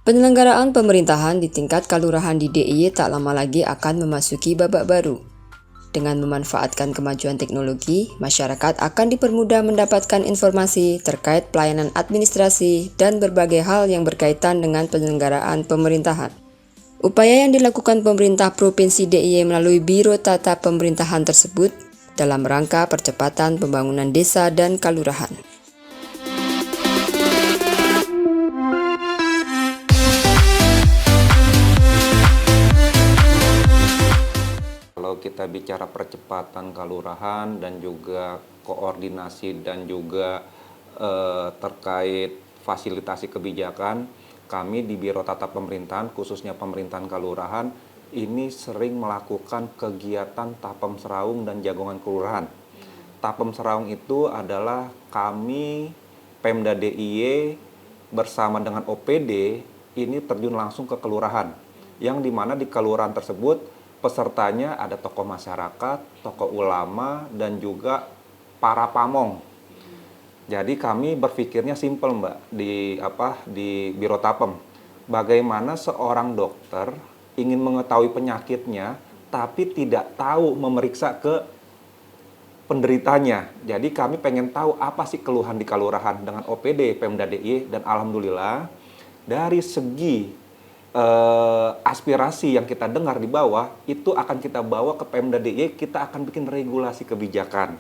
Penyelenggaraan pemerintahan di tingkat kelurahan di DIY tak lama lagi akan memasuki babak baru. Dengan memanfaatkan kemajuan teknologi, masyarakat akan dipermudah mendapatkan informasi terkait pelayanan administrasi dan berbagai hal yang berkaitan dengan penyelenggaraan pemerintahan. Upaya yang dilakukan pemerintah Provinsi DIY melalui Biro Tata Pemerintahan tersebut dalam rangka percepatan pembangunan desa dan kelurahan. Kalau kita bicara percepatan kelurahan dan juga koordinasi dan juga terkait fasilitasi kebijakan, kami di Biro Tata Pemerintahan, khususnya pemerintahan kelurahan, ini sering melakukan kegiatan Tapem Seraung dan Jagongan Kelurahan. Tapem Seraung itu adalah kami Pemda DIY bersama dengan OPD ini terjun langsung ke kelurahan, yang dimana di kelurahan tersebut pesertanya ada tokoh masyarakat, tokoh ulama, dan juga para pamong. Jadi kami berpikirnya simpel, Mbak, di Biro Tapem. Bagaimana seorang dokter ingin mengetahui penyakitnya tapi tidak tahu memeriksa ke penderitanya. Jadi kami pengen tahu apa sih keluhan di kelurahan dengan OPD Pemda DIY, dan alhamdulillah dari segi aspirasi yang kita dengar di bawah itu akan kita bawa ke Pemda DIY, kita akan bikin regulasi kebijakan.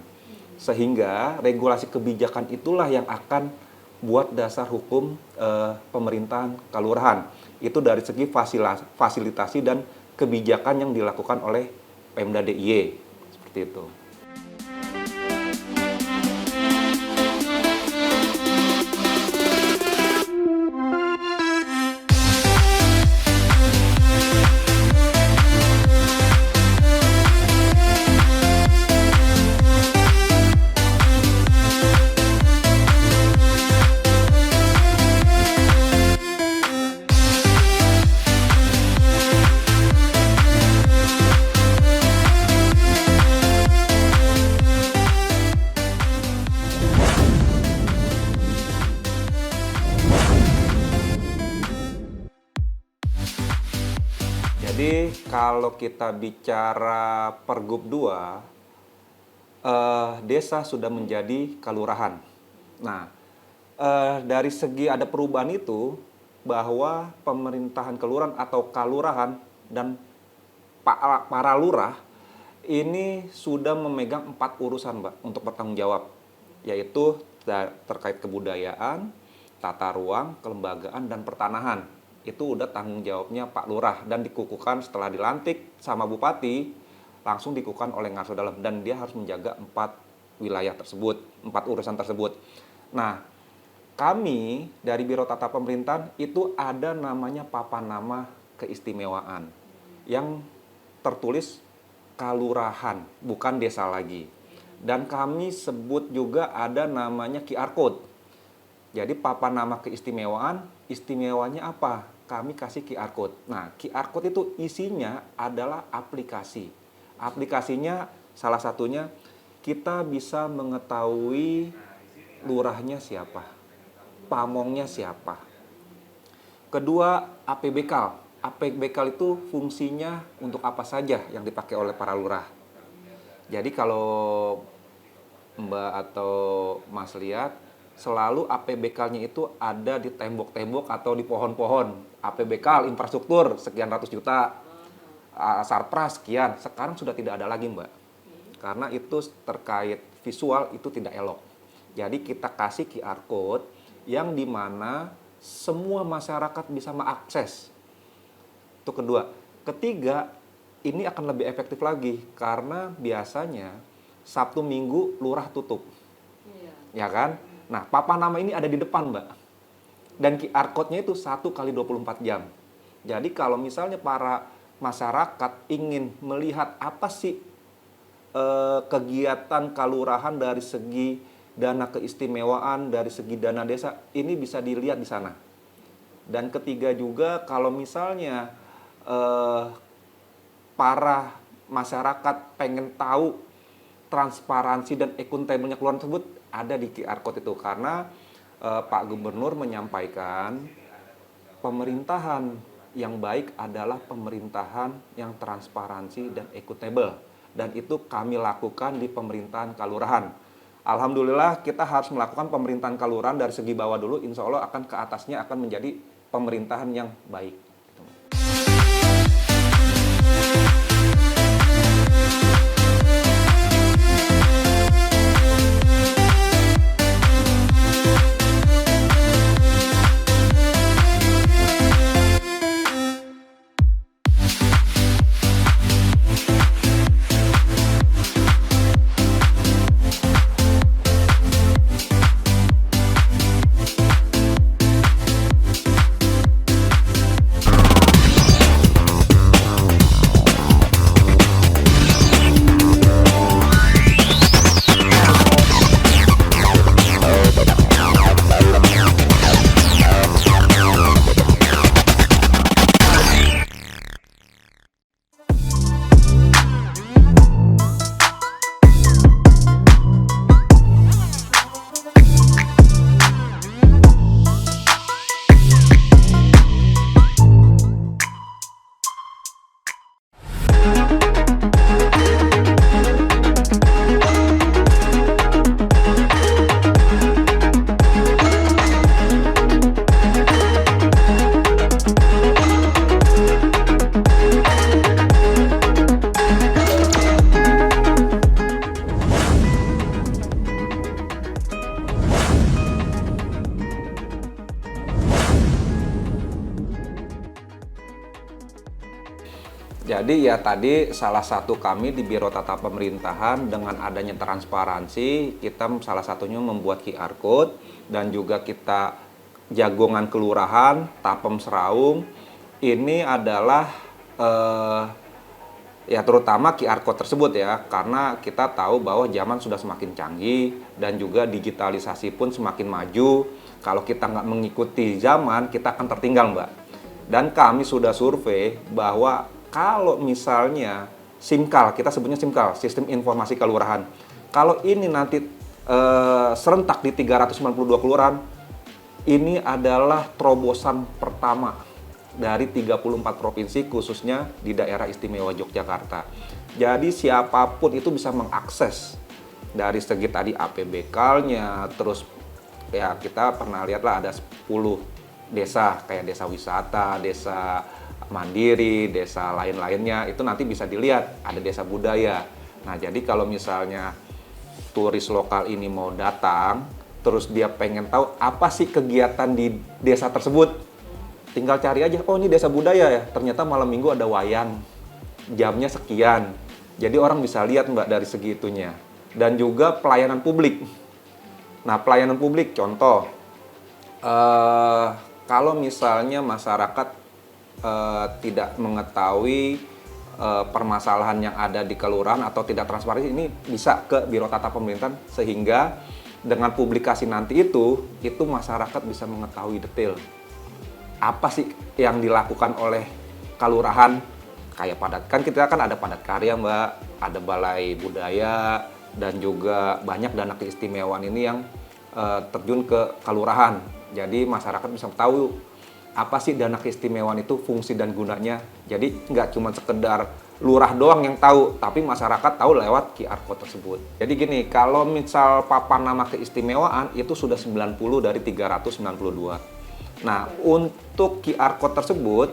Sehingga regulasi kebijakan itulah yang akan buat dasar hukum pemerintahan kelurahan. Itu dari segi fasilitasi dan kebijakan yang dilakukan oleh Pemda DIY. Seperti itu. Jadi kalau kita bicara Pergub 2, desa sudah menjadi kelurahan. Nah, dari segi ada perubahan itu, bahwa pemerintahan kelurahan atau kalurahan dan para lurah ini sudah memegang 4 urusan, Mbak, untuk bertanggung jawab, yaitu terkait kebudayaan, tata ruang, kelembagaan, dan pertanahan. Itu udah tanggung jawabnya Pak Lurah, dan dikukuhkan setelah dilantik sama Bupati, langsung dikukuhkan oleh Ngarso Dalem, dan dia harus menjaga 4 wilayah tersebut, 4 urusan tersebut. Nah, kami dari Biro Tata Pemerintahan itu ada namanya papan nama keistimewaan yang tertulis kalurahan, bukan desa lagi. Dan kami sebut juga ada namanya QR Code. Jadi papan nama keistimewaan, istimewanya apa? Kami kasih QR Code. Nah, QR Code itu isinya adalah aplikasi. Aplikasinya salah satunya kita bisa mengetahui lurahnya siapa, pamongnya siapa. Kedua, APBKal. APBKal itu fungsinya untuk apa saja yang dipakai oleh para lurah. Jadi kalau Mbak atau Mas lihat, selalu APBKal-nya itu ada di tembok-tembok atau di pohon-pohon. APBKal infrastruktur sekian ratus juta, Sarpras sekian. Sekarang sudah tidak ada lagi, Mbak. Karena itu terkait visual itu tidak elok. Jadi kita kasih QR Code yang dimana semua masyarakat bisa mengakses. Itu kedua. Ketiga, ini akan lebih efektif lagi karena biasanya Sabtu Minggu lurah tutup. Ya kan? Nah, papan nama ini ada di depan, Mbak. Dan QR Code-nya itu 1 kali 24 jam. Jadi kalau misalnya para masyarakat ingin melihat apa sih kegiatan kelurahan dari segi dana keistimewaan, dari segi dana desa, ini bisa dilihat di sana. Dan ketiga juga kalau misalnya para masyarakat pengen tahu transparansi dan akuntabelnya kelurahan tersebut, ada di QR Code itu. Karena Pak Gubernur menyampaikan pemerintahan yang baik adalah pemerintahan yang transparansi dan akuntabel. Dan itu kami lakukan di pemerintahan kelurahan. Alhamdulillah kita harus melakukan pemerintahan kelurahan dari segi bawah dulu, insya Allah akan ke atasnya akan menjadi pemerintahan yang baik. Jadi ya tadi salah satu kami di Biro Tata Pemerintahan dengan adanya transparansi, kita salah satunya membuat QR Code dan juga kita jagongan kelurahan, Tapem Seraung, ini adalah ya terutama QR Code tersebut ya, karena kita tahu bahwa zaman sudah semakin canggih dan juga digitalisasi pun semakin maju. Kalau kita nggak mengikuti zaman, kita akan tertinggal, Mbak. Dan kami sudah survei bahwa kalau misalnya SIMKAL, kita sebutnya SIMKAL, Sistem Informasi Kelurahan. Kalau ini nanti serentak di 392 kelurahan, ini adalah terobosan pertama dari 34 provinsi khususnya di daerah istimewa Yogyakarta. Jadi siapapun itu bisa mengakses dari segi tadi APBK-nya, terus ya kita pernah lihatlah ada 10 desa kayak desa wisata, desa mandiri, desa lain-lainnya, itu nanti bisa dilihat, ada desa budaya. Nah, jadi kalau misalnya turis lokal ini mau datang, terus dia pengen tahu apa sih kegiatan di desa tersebut, tinggal cari aja, oh ini desa budaya ya, ternyata malam minggu ada wayang, jamnya sekian. Jadi orang bisa lihat, Mbak, dari segi itunya. Dan juga pelayanan publik. Nah, pelayanan publik, contoh, kalau misalnya masyarakat tidak mengetahui permasalahan yang ada di kelurahan atau tidak transparansi, ini bisa ke Biro Tata Pemerintahan, sehingga dengan publikasi nanti itu masyarakat bisa mengetahui detail apa sih yang dilakukan oleh kelurahan. Kayak padat, kan kita kan ada padat karya, Mbak, ada balai budaya, dan juga banyak dana keistimewaan ini yang terjun ke kelurahan. Jadi masyarakat bisa tahu apa sih dana keistimewaan itu, fungsi dan gunanya. Jadi nggak cuma sekedar lurah doang yang tahu, tapi masyarakat tahu lewat QR Code tersebut. Jadi gini, kalau misal papan nama keistimewaan itu sudah 90 dari 392. Nah, untuk QR Code tersebut,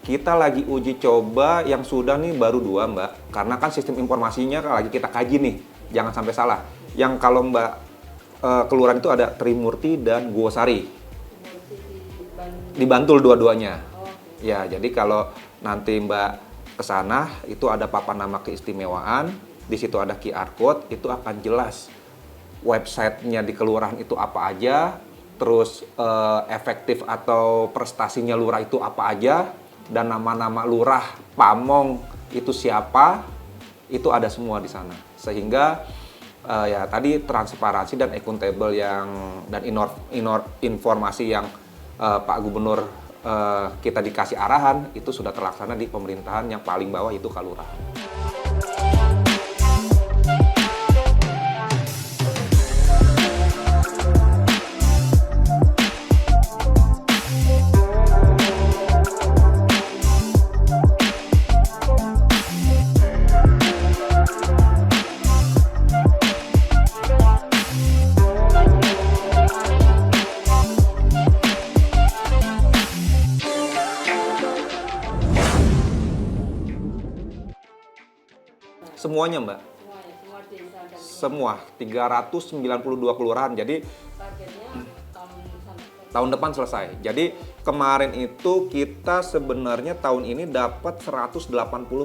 kita lagi uji coba yang sudah nih baru 2, Mbak. Karena kan sistem informasinya lagi kita kaji nih, jangan sampai salah. Yang kalau Mbak kelurahan itu ada Trimurti dan Guosari. Di Bantul dua-duanya. Ya, jadi kalau nanti Mbak ke sana itu ada papan nama keistimewaan, di situ ada QR Code, itu akan jelas websitenya di kelurahan itu apa aja, terus efektif atau prestasinya lurah itu apa aja, dan nama-nama lurah, pamong itu siapa, itu ada semua di sana. Sehingga ya tadi transparansi dan akuntabel dan informasi yang Pak Gubernur kita dikasih arahan itu sudah terlaksana di pemerintahan yang paling bawah, itu kelurahan. semuanya, Mbak. Semuanya, semua desa dan Semua 392 kelurahan. Jadi targetnya tahun depan selesai. Jadi kemarin itu kita sebenarnya tahun ini dapat 180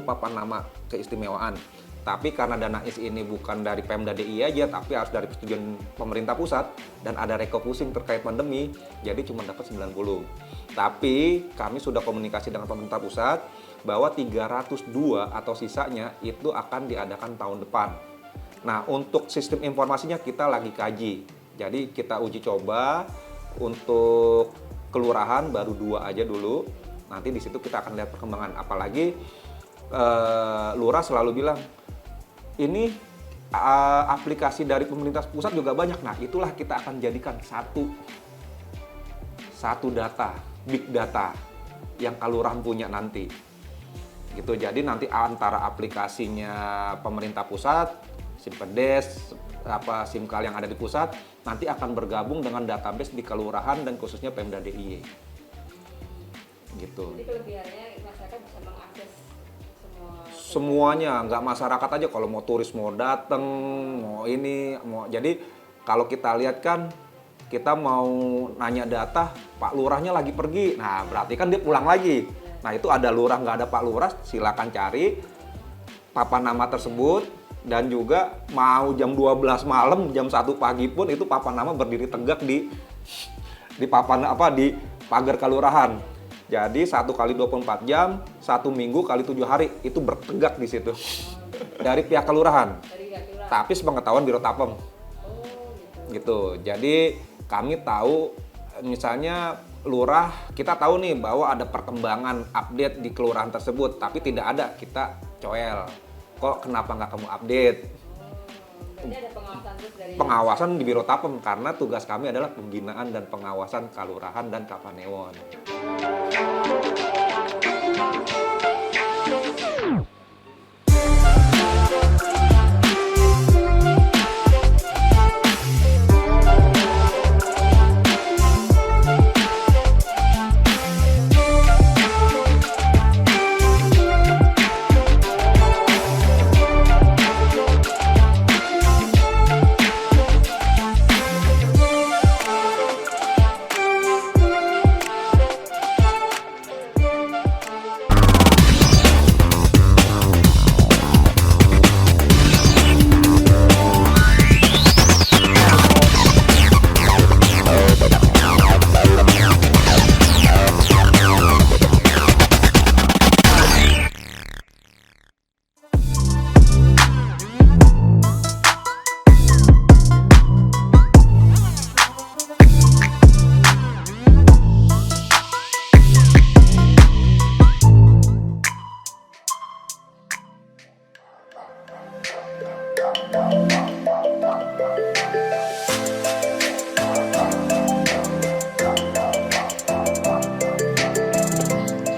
papan nama keistimewaan. Tapi karena dana IS ini bukan dari Pemda DIY aja, tapi harus dari persetujuan pemerintah pusat dan ada refocusing terkait pandemi, jadi cuma dapat 90. Tapi kami sudah komunikasi dengan pemerintah pusat bahwa 302 atau sisanya itu akan diadakan tahun depan. Nah, untuk sistem informasinya kita lagi kaji. Jadi kita uji coba untuk kelurahan baru 2 aja dulu. Nanti di situ kita akan lihat perkembangan. Apalagi lurah selalu bilang ini aplikasi dari pemerintah pusat juga banyak. Nah, itulah kita akan jadikan satu data, big data yang kelurahan punya nanti. Gitu. Jadi nanti antara aplikasinya pemerintah pusat, Simpedes, Simkal yang ada di pusat, nanti akan bergabung dengan database di kelurahan dan khususnya Pemda DIY. Gitu. Jadi kelebihannya masyarakat bisa mengakses Semuanya, nggak masyarakat aja, kalau mau turis mau dateng, mau ini, mau jadi kalau kita lihat kan kita mau nanya data, Pak Lurahnya lagi pergi, nah berarti kan dia pulang lagi. Nah itu ada lurah nggak ada Pak Lurah, silakan cari papan nama tersebut dan juga mau jam 12 malam, jam 1 pagi pun itu papan nama berdiri tegak di pagar kelurahan. Jadi 1 kali 24 jam, 1 minggu kali 7 hari itu bertegak di situ dari pihak kelurahan. Tapi sepengetahuan Biro Tapem. Gitu. Jadi kami tahu misalnya lurah, kita tahu nih bahwa ada perkembangan update di kelurahan tersebut, tapi tidak ada, kita coel. Kok kenapa nggak kamu update? Berarti ada pengawasan terus dari Pengawasan di Biro Tapem karena tugas kami adalah pembinaan dan pengawasan kelurahan dan Kapanewon.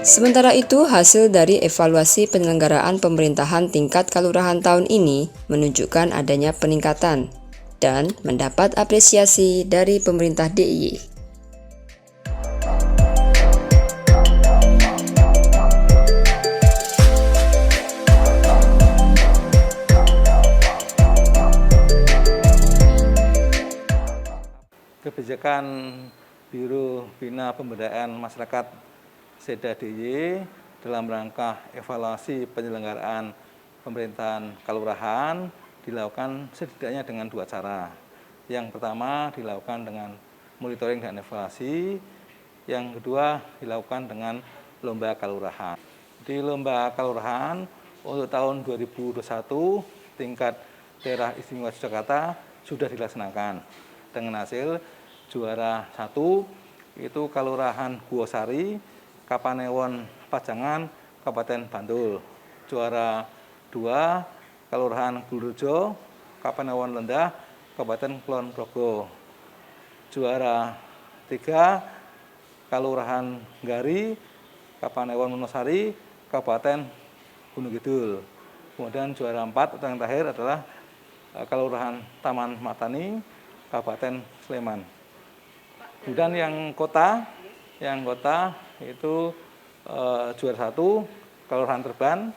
Sementara itu, hasil dari evaluasi penyelenggaraan pemerintahan tingkat kelurahan tahun ini menunjukkan adanya peningkatan dan mendapat apresiasi dari pemerintah DIY. Kebijakan Biro Bina Pemberdayaan Masyarakat Seda DIY dalam rangka evaluasi penyelenggaraan pemerintahan kelurahan dilakukan setidaknya dengan 2 cara. Yang pertama dilakukan dengan monitoring dan evaluasi, yang kedua dilakukan dengan lomba kelurahan. Di lomba kelurahan untuk tahun 2021 tingkat daerah istimewa Yogyakarta sudah dilaksanakan dengan hasil juara 1 itu Kelurahan Guosari, Kapanewon Pajangan, Kabupaten Bantul. Juara 2 Kelurahan Gulurejo, Kapanewon Lendah, Kabupaten Kulon Progo. Juara 3 Kelurahan Gari, Kapanewon Wonosari, Kabupaten Gunung Kidul. Kemudian juara 4 atau yang terakhir adalah Kelurahan Taman Matani, Kabupaten Sleman. Kemudian yang kota itu juara 1 Kelurahan Terban,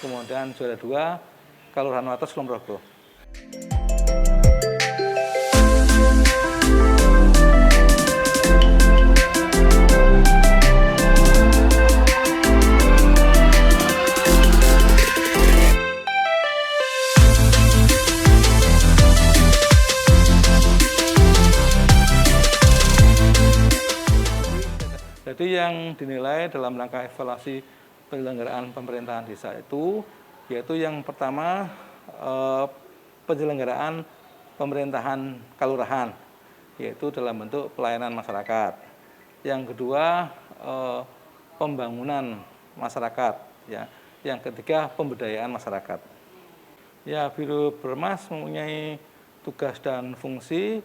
kemudian juara 2 Kelurahan Wates Kulon Progo. Jadi yang dinilai dalam rangka evaluasi penyelenggaraan pemerintahan desa itu, yaitu yang pertama penyelenggaraan pemerintahan kelurahan, yaitu dalam bentuk pelayanan masyarakat. Yang kedua pembangunan masyarakat, ya. Yang ketiga pemberdayaan masyarakat. Ya, Biro Bermas mempunyai tugas dan fungsi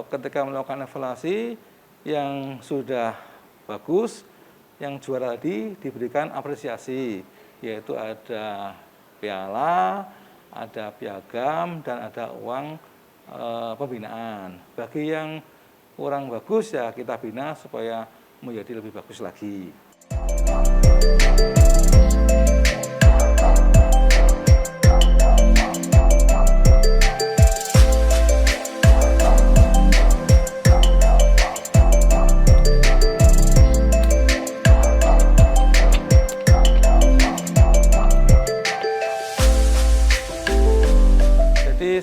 ketika melakukan evaluasi yang sudah bagus, yang juara tadi diberikan apresiasi, yaitu ada piala, ada piagam, dan ada uang pembinaan. Bagi yang kurang bagus ya kita bina supaya menjadi lebih bagus lagi.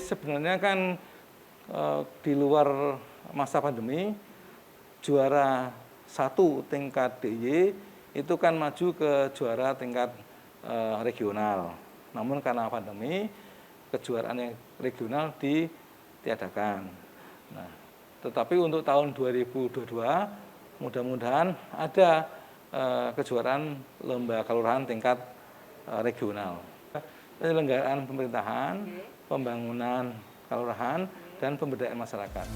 Sebenarnya kan di luar masa pandemi, juara 1 tingkat DIY itu kan maju ke juara tingkat regional. Namun karena pandemi, kejuaraan yang regional ditiadakan. Nah, tetapi untuk tahun 2022, mudah-mudahan ada kejuaraan lomba kelurahan tingkat regional. Penyelenggaraan pemerintahan, pembangunan kelurahan, dan pemberdayaan masyarakat.